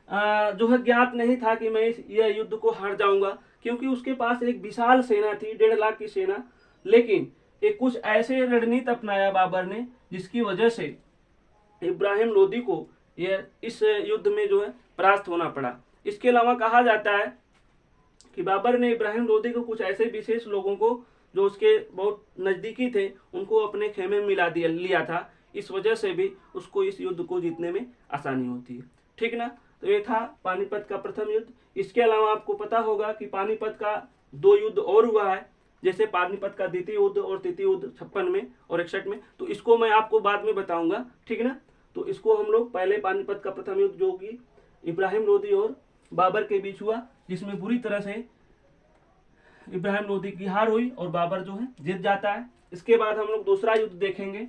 जो है ज्ञात नहीं था कि मैं यह युद्ध को हार जाऊंगा, क्योंकि उसके पास एक विशाल सेना थी, 1.5 लाख की सेना। लेकिन एक कुछ ऐसे रणनीति अपनाया बाबर ने जिसकी वजह से इब्राहिम लोदी को यह इस युद्ध में जो है परास्त होना पड़ा। इसके अलावा कहा जाता है कि बाबर ने इब्राहिम लोदी को कुछ ऐसे विशेष लोगों को जो उसके बहुत नजदीकी थे उनको अपने खेमे में मिला लिया था। इस वजह से भी उसको इस युद्ध को जीतने में आसानी होती है, ठीक ना। तो ये था पानीपत का प्रथम युद्ध। इसके अलावा आपको पता होगा कि पानीपत का 2 युद्ध और हुआ है, जैसे पानीपत का द्वितीय युद्ध और तृतीय युद्ध 56 में और 61 में। तो इसको मैं आपको बाद में बताऊंगा, ठीक ना। तो इसको हम लोग पहले पानीपत का प्रथम युद्ध जो कि इब्राहिम लोदी और बाबर के बीच हुआ, जिसमें बुरी तरह से इब्राहिम लोदी की हार हुई और बाबर जो है जीत जाता है। इसके बाद हम लोग दूसरा युद्ध देखेंगे,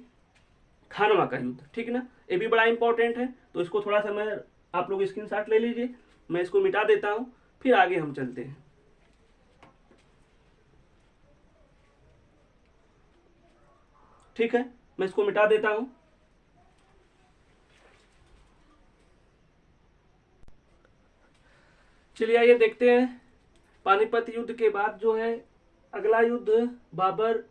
खानवा का युद्ध, ठीक ना। ये भी बड़ा इंपॉर्टेंट है, तो इसको थोड़ा सा मैं आप लोग स्क्रीनशॉट ले लीजिए। मैं इसको मिटा देता हूं, फिर आगे हम चलते हैं। ठीक है, मैं इसको मिटा देता हूं। चलिए आइए देखते हैं पानीपत युद्ध के बाद जो है अगला युद्ध बाबर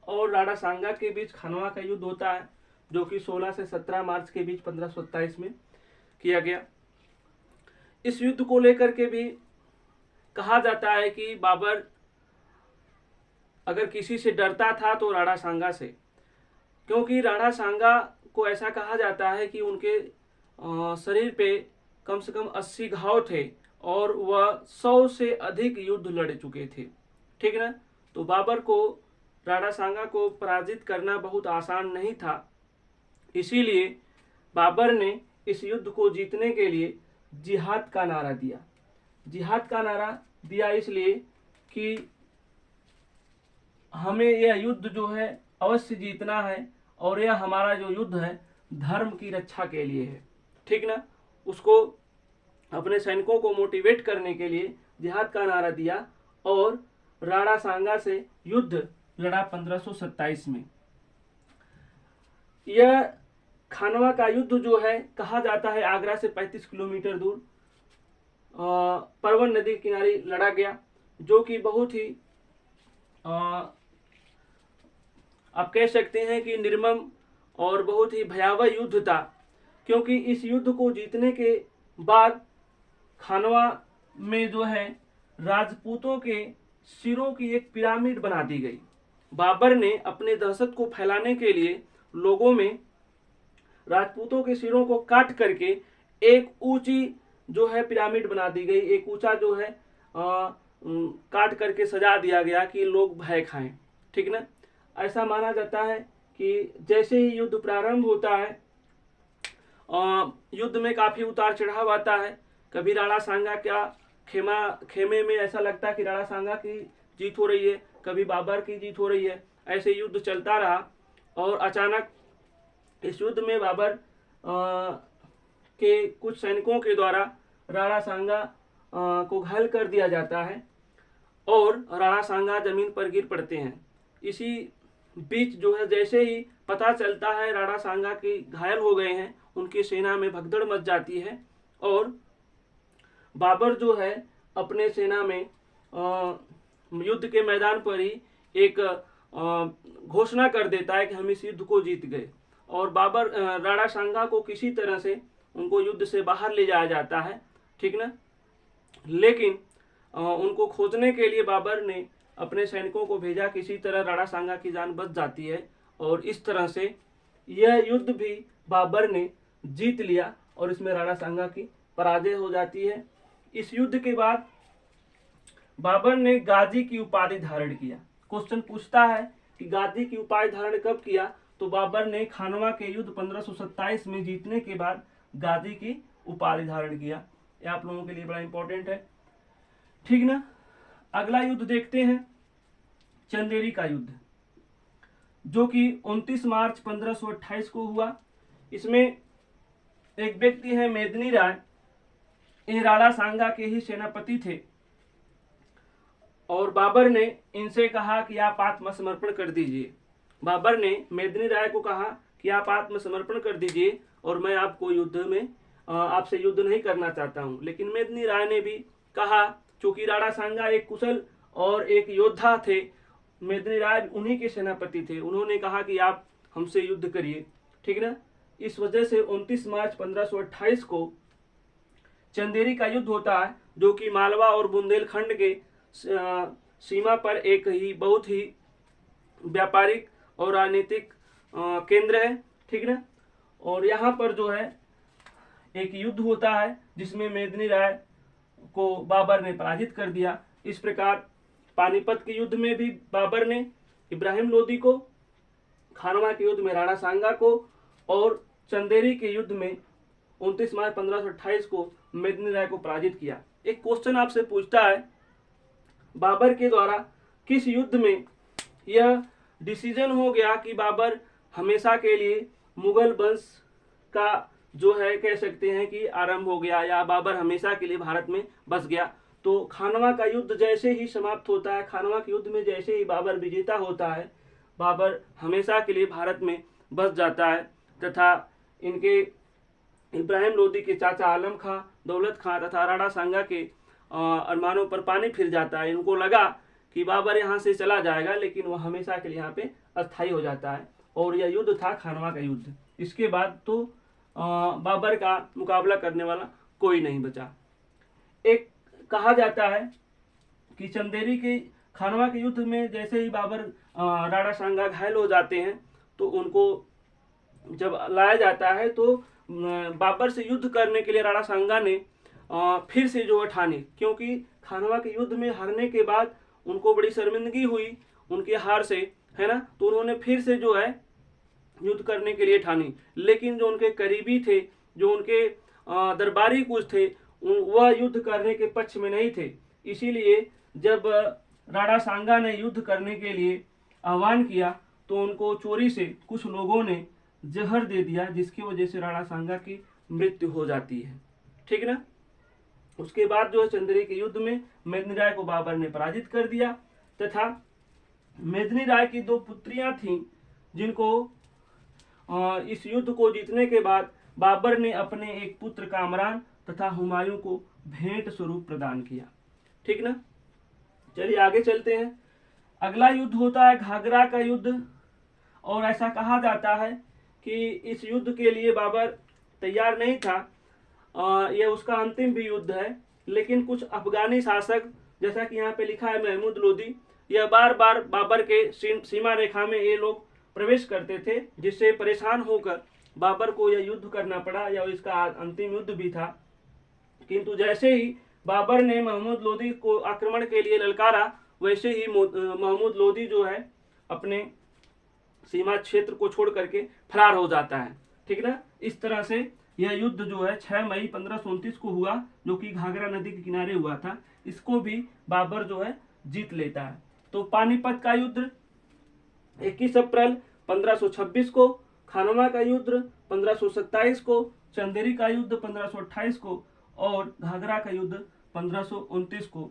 और राणा सांगा के बीच खानवा का युद्ध होता है, जो कि 16 से 17 मार्च के बीच 1527 में किया गया। इस युद्ध को लेकर के भी कहा जाता है कि बाबर अगर किसी से डरता था तो राणा सांगा से, क्योंकि राणा सांगा को ऐसा कहा जाता है कि उनके शरीर पे कम से कम 80 घाव थे और वह 100 से अधिक युद्ध लड़ चुके थे, ठीक ना। तो बाबर को राणा सांगा को पराजित करना बहुत आसान नहीं था, इसीलिए बाबर ने इस युद्ध को जीतने के लिए जिहाद का नारा दिया। जिहाद का नारा दिया इसलिए कि हमें यह युद्ध जो है अवश्य जीतना है और यह हमारा जो युद्ध है धर्म की रक्षा के लिए है, ठीक ना। उसको अपने सैनिकों को मोटिवेट करने के लिए जिहाद का नारा दिया और राणा सांगा से युद्ध लड़ा 1527 में। यह खानवा का युद्ध जो है कहा जाता है आगरा से 35 किलोमीटर दूर परवन नदी किनारे लड़ा गया, जो कि बहुत ही आप कह सकते हैं कि निर्मम और बहुत ही भयावह युद्ध था, क्योंकि इस युद्ध को जीतने के बाद खानवा में जो है राजपूतों के सिरों की एक पिरामिड बना दी गई। बाबर ने अपने दहशत को फैलाने के लिए लोगों में राजपूतों के सिरों को काट करके एक ऊंची जो है पिरामिड बना दी गई, एक ऊंचा जो है काट करके सजा दिया गया कि लोग भय खाएं। ठीक ना। ऐसा माना जाता है कि जैसे ही युद्ध प्रारंभ होता है, युद्ध में काफी उतार चढ़ाव आता है। कभी राणा सांगा क्या खेमे में ऐसा लगता है कि राणा सांगा की जीत हो रही है, कभी बाबर की जीत हो रही है। ऐसे युद्ध चलता रहा और अचानक इस युद्ध में बाबर के कुछ सैनिकों के द्वारा राणा सांगा को घायल कर दिया जाता है और राणा सांगा जमीन पर गिर पड़ते हैं। इसी बीच जो है जैसे ही पता चलता है राणा सांगा की घायल हो गए हैं, उनकी सेना में भगदड़ मच जाती है और बाबर जो है अपने सेना में युद्ध के मैदान पर ही एक घोषणा कर देता है कि हम इस युद्ध को जीत गए। और बाबर राणा सांगा को किसी तरह से उनको युद्ध से बाहर ले जाया जाता है। ठीक ना। लेकिन उनको खोजने के लिए बाबर ने अपने सैनिकों को भेजा, किसी तरह राणा सांगा की जान बच जाती है और इस तरह से यह युद्ध भी बाबर ने जीत लिया और इसमें राणा सांगा की पराजय हो जाती है। इस युद्ध के बाद बाबर ने गाजी की उपाधि धारण किया। क्वेश्चन पूछता है कि गाजी की उपाधि धारण कब किया, तो बाबर ने खानवा के युद्ध 1527 में जीतने के बाद गाजी की उपाधि धारण किया। यह आप लोगों के लिए बड़ा इंपॉर्टेंट है। ठीक ना। अगला युद्ध देखते हैं, चंदेरी का युद्ध, जो कि 29 मार्च 1528 को हुआ। इसमें एक व्यक्ति है मेदिनी राय, ये राणा सांगा के ही सेनापति थे और बाबर ने इनसे कहा कि आप आत्मसमर्पण कर दीजिए। बाबर ने मेदिनी राय को कहा कि आप आत्मसमर्पण कर दीजिए और मैं आपको युद्ध में आपसे युद्ध नहीं करना चाहता हूं। लेकिन मेदिनी राय ने भी कहा, चूंकि राणा सांगा एक कुशल और एक योद्धा थे, मेदिनी राय उन्हीं के सेनापति थे, उन्होंने कहा कि आप हमसे युद्ध करिए। ठीक ना। इस वजह से 29 मार्च 1528 को चंदेरी का युद्ध होता है, जो कि मालवा और बुंदेलखंड के सीमा पर एक ही बहुत ही व्यापारिक और राजनीतिक केंद्र है। ठीक ना। और यहाँ पर जो है एक युद्ध होता है जिसमें मेदिनी राय को बाबर ने पराजित कर दिया। इस प्रकार पानीपत के युद्ध में भी बाबर ने इब्राहिम लोदी को, खानवा के युद्ध में राणा सांगा को और चंदेरी के युद्ध में 29 मार्च 1528 को मेदिनी राय को पराजित किया। एक क्वेश्चन आपसे पूछता है, बाबर के द्वारा किस युद्ध में यह डिसीजन हो गया कि बाबर हमेशा के लिए मुगल वंश का जो है कह सकते हैं कि आरंभ हो गया, या बाबर हमेशा के लिए भारत में बस गया। तो खानवा का युद्ध जैसे ही समाप्त होता है, खानवा के युद्ध में जैसे ही बाबर विजेता होता है, बाबर हमेशा के लिए भारत में बस जाता है तथा इनके इब्राहिम लोदी के चाचा आलम खां, दौलत खां तथा राणा सांगा के अरमानों पर पानी फिर जाता है। इनको लगा कि बाबर यहाँ से चला जाएगा, लेकिन वह हमेशा के लिए यहाँ पे अस्थायी हो जाता है और यह युद्ध था खानवा का युद्ध। इसके बाद तो बाबर का मुकाबला करने वाला कोई नहीं बचा। एक कहा जाता है कि चंदेरी के खानवा के युद्ध में जैसे ही बाबर राणा सांगा घायल हो जाते हैं, तो उनको जब लाया जाता है तो बाबर से युद्ध करने के लिए राणा सांगा ने फिर से जो ठानी, क्योंकि खानवा के युद्ध में हारने के बाद उनको बड़ी शर्मिंदगी हुई उनके हार से, है ना। तो उन्होंने फिर से जो है युद्ध करने के लिए ठानी। लेकिन जो उनके करीबी थे, जो उनके दरबारी कुछ थे, वह युद्ध करने के पक्ष में नहीं थे। इसीलिए जब राणा सांगा ने युद्ध करने के लिए आह्वान किया तो उनको चोरी से कुछ लोगों ने जहर दे दिया, जिसकी वजह से राणा सांगा की मृत्यु हो जाती है। ठीक ना। उसके बाद जो है चंदेरी के युद्ध में मेदिनी राय को बाबर ने पराजित कर दिया तथा मेदिनी राय की 2 पुत्रियां थीं, जिनको इस युद्ध को जीतने के बाद बाबर ने अपने एक पुत्र कामरान तथा हुमायूं को भेंट स्वरूप प्रदान किया। ठीक ना। चलिए आगे चलते हैं। अगला युद्ध होता है घाघरा का युद्ध और ऐसा कहा जाता है कि इस युद्ध के लिए बाबर तैयार नहीं था। यह उसका अंतिम भी युद्ध है, लेकिन कुछ अफगानी शासक, जैसा कि यहाँ पे लिखा है महमूद लोदी, यह बार बार बाबर के सीमा रेखा में ये लोग प्रवेश करते थे, जिससे परेशान होकर बाबर को यह युद्ध करना पड़ा, या इसका अंतिम युद्ध भी था। किंतु जैसे ही बाबर ने महमूद लोदी को आक्रमण के लिए ललकारा, वैसे ही महमूद लोदी जो है अपने सीमा क्षेत्र को छोड़ करके फरार हो जाता है। ठीक ना। इस तरह से यह युद्ध जो है 6 मई 1529 को हुआ, जो कि घाघरा नदी के किनारे हुआ था। इसको भी बाबर जो है जीत लेता है। तो पानीपत का युद्ध 21 अप्रैल 1526 को, खानवा का युद्ध 1527 को, चंदेरी का युद्ध 1528 को और घाघरा का युद्ध 1529 को।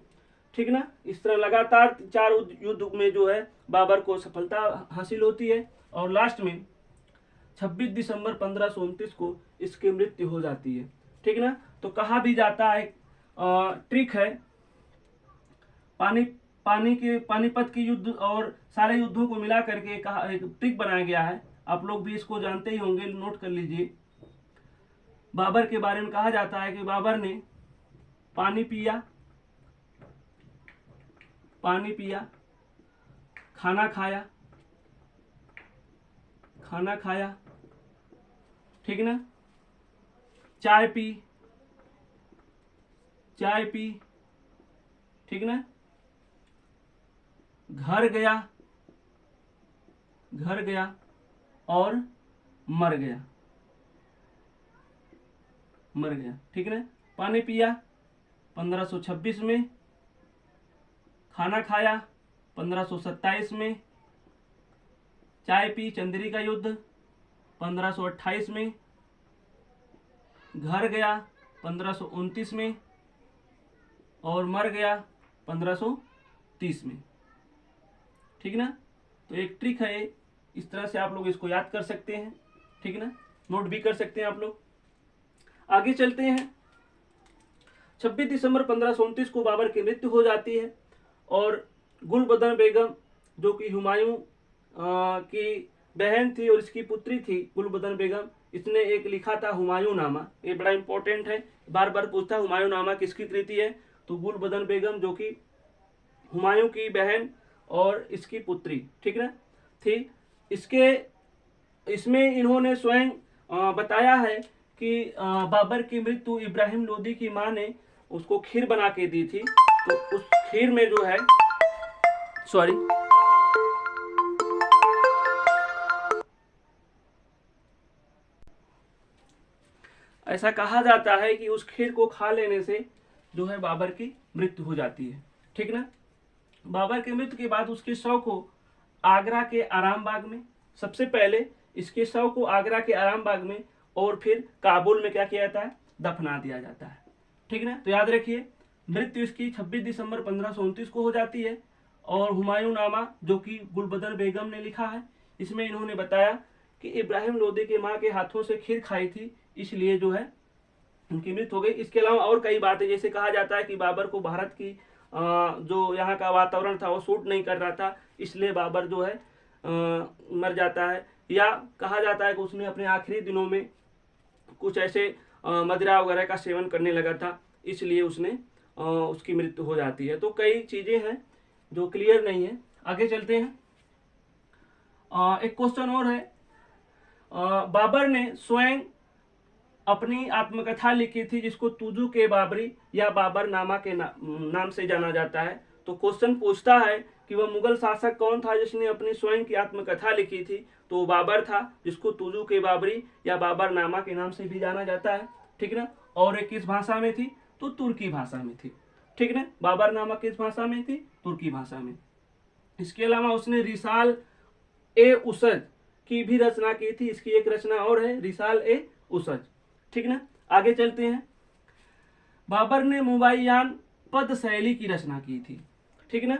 ठीक ना। इस तरह लगातार 4 युद्ध में जो है बाबर को सफलता हासिल होती है और लास्ट में 26 दिसंबर 1529 को इसकी मृत्यु हो जाती है। ठीक ना। तो कहा भी जाता है, ट्रिक है, पानीपत के युद्ध और सारे युद्धों को मिला करके कहा एक ट्रिक बनाया गया है। आप लोग भी इसको जानते ही होंगे, नोट कर लीजिए। बाबर के बारे में कहा जाता है कि बाबर ने पानी पिया, खाना खाया, ठीक ना, चाय पी, ठीक ना, घर गया और मर गया। ठीक ना। पानी पिया 1526 में, खाना खाया 1527 में, चाय पी चंदेरी का युद्ध 1528 में, घर गया 1529 में और मर गया 1530 में। ठीक ना। तो एक ट्रिक है, इस तरह से आप लोग इसको याद कर सकते हैं। ठीक ना। नोट भी कर सकते हैं आप लोग। आगे चलते हैं। 26 दिसंबर 1529 को बाबर की मृत्यु हो जाती है और गुलबदन बेगम, जो कि हुमायूं की बहन थी और इसकी पुत्री थी गुलबदन बेगम, इसने एक लिखा था हुमायूं नामा। ये बड़ा इंपॉर्टेंट है, बार बार पूछता है हुमायूं नामा किसकी कृति है। तो गुलबदन बेगम जो कि हुमायूं की बहन और इसकी पुत्री, ठीक ना, थी। इसमें इन्होंने स्वयं बताया है कि बाबर की मृत्यु इब्राहिम लोदी की मां ने उसको खीर बना के दी थी। तो उस खीर में जो है ऐसा कहा जाता है कि उस खीर को खा लेने से जो है बाबर की मृत्यु हो जाती है। ठीक ना। बाबर की मृत्यु के बाद उसके शव को आगरा के आराम बाग में, सबसे पहले इसके शव को आगरा के आराम बाग में और फिर काबुल में क्या किया जाता है, दफना दिया जाता है। ठीक ना। तो याद रखिए, मृत्यु इसकी 26 दिसंबर 1529 को हो जाती है और हुमायूं नामा जो कि गुलबदन बेगम ने लिखा है, इसमें इन्होंने बताया कि इब्राहिम लोदी के माँ के हाथों से खीर खाई थी, इसलिए जो है उनकी मृत्यु हो गई। इसके अलावा और कई बातें, जैसे कहा जाता है कि बाबर को भारत की जो यहाँ का वातावरण था वो सूट नहीं कर रहा था, इसलिए बाबर जो है मर जाता है। या कहा जाता है कि उसने अपने आखिरी दिनों में कुछ ऐसे मदिरा वगैरह का सेवन करने लगा था, इसलिए उसकी मृत्यु हो जाती है। तो कई चीजें हैं जो क्लियर नहीं है। आगे चलते हैं। एक क्वेश्चन और है, बाबर ने स्वयं अपनी आत्मकथा लिखी थी जिसको तुजु के बाबरी या बाबर नामा के नाम से जाना जाता है। तो क्वेश्चन पूछता है कि वह मुगल शासक कौन था जिसने अपनी स्वयं की आत्मकथा लिखी थी। तो वो बाबर था, जिसको तुजु के बाबरी या बाबर नामा के नाम से भी जाना जाता है। ठीक ना। और एक किस भाषा में थी, तो तुर्की भाषा में थी। ठीक ना। बाबर नामा किस भाषा में थी, तुर्की भाषा में। इसके अलावा उसने रिसाल ए उसज की भी रचना की थी। इसकी एक रचना और है, रिसाल ए उसज। ठीक ना। आगे चलते हैं। बाबर ने मुबाय्यान पद शैली की रचना की थी। ठीक ना।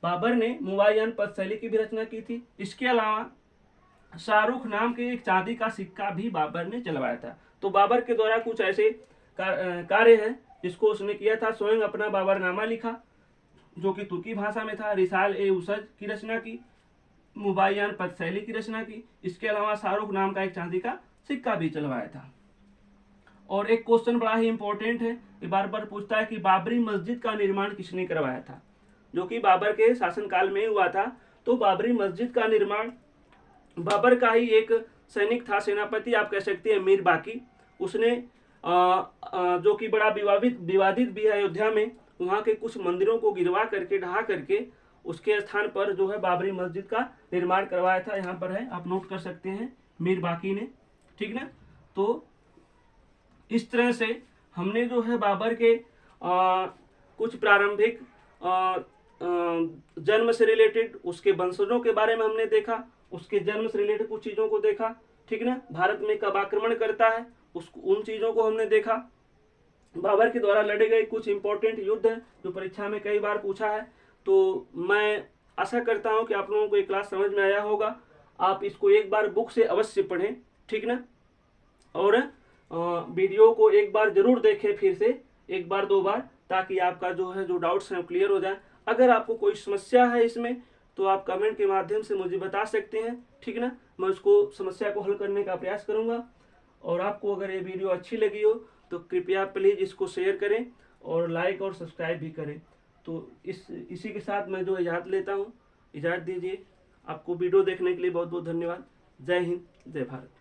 बाबर ने मुबाय्यान पद शैली की भी रचना की थी। इसके अलावा शाहरुख नाम के एक चांदी का सिक्का भी बाबर ने चलवाया था। तो बाबर के द्वारा कुछ ऐसे कार्य हैं जिसको उसने किया था। स्वयं अपना बाबरनामा लिखा जो कि तुर्की भाषा में था, रिसाल ए उसज की रचना की, मुबाय्यान पद शैली की रचना की। इसके अलावा शाहरुख नाम का एक चांदी का सिक्का भी चलवाया था। और एक क्वेश्चन बड़ा ही इंपॉर्टेंट है, ये बार बार पूछता है कि बाबरी मस्जिद का निर्माण किसने करवाया था, जो कि बाबर के शासनकाल में हुआ था। तो बाबरी मस्जिद का निर्माण बाबर का ही एक सैनिक था, सेनापति आप कह सकते हैं, मीर बाकी। उसने जो कि बड़ा विवादित भी है अयोध्या में, वहाँ के कुछ मंदिरों को गिरवा करके, ढहा करके उसके स्थान पर जो है बाबरी मस्जिद का निर्माण करवाया था। यहाँ पर है, आप नोट कर सकते हैं, मीर बाकी ने, ठीक ना। तो इस तरह से हमने जो है बाबर के कुछ प्रारंभिक जन्म से रिलेटेड, उसके वंशजों के बारे में हमने देखा, उसके जन्म से रिलेटेड कुछ चीज़ों को देखा, ठीक ना। भारत में कब आक्रमण करता है उन चीज़ों को हमने देखा। बाबर के द्वारा लड़े गए कुछ इंपॉर्टेंट युद्ध हैं जो परीक्षा में कई बार पूछा है। तो मैं आशा करता हूं कि आप लोगों को ये क्लास समझ में आया होगा। आप इसको एक बार बुक से अवश्य पढ़ें, ठीक ना। और वीडियो को एक बार जरूर देखें, फिर से एक बार 2 बार, ताकि आपका जो है जो डाउट्स हैं क्लियर हो जाए। अगर आपको कोई समस्या है इसमें तो आप कमेंट के माध्यम से मुझे बता सकते हैं, ठीक ना। मैं उसको समस्या को हल करने का प्रयास करूंगा। और आपको अगर ये वीडियो अच्छी लगी हो तो कृपया प्लीज़ इसको शेयर करें और लाइक और सब्सक्राइब भी करें। तो इसी के साथ मैं जो इजाज़त लेता हूँ, इजाज़त दीजिए। आपको वीडियो देखने के लिए बहुत बहुत धन्यवाद। जय हिंद, जय भारत।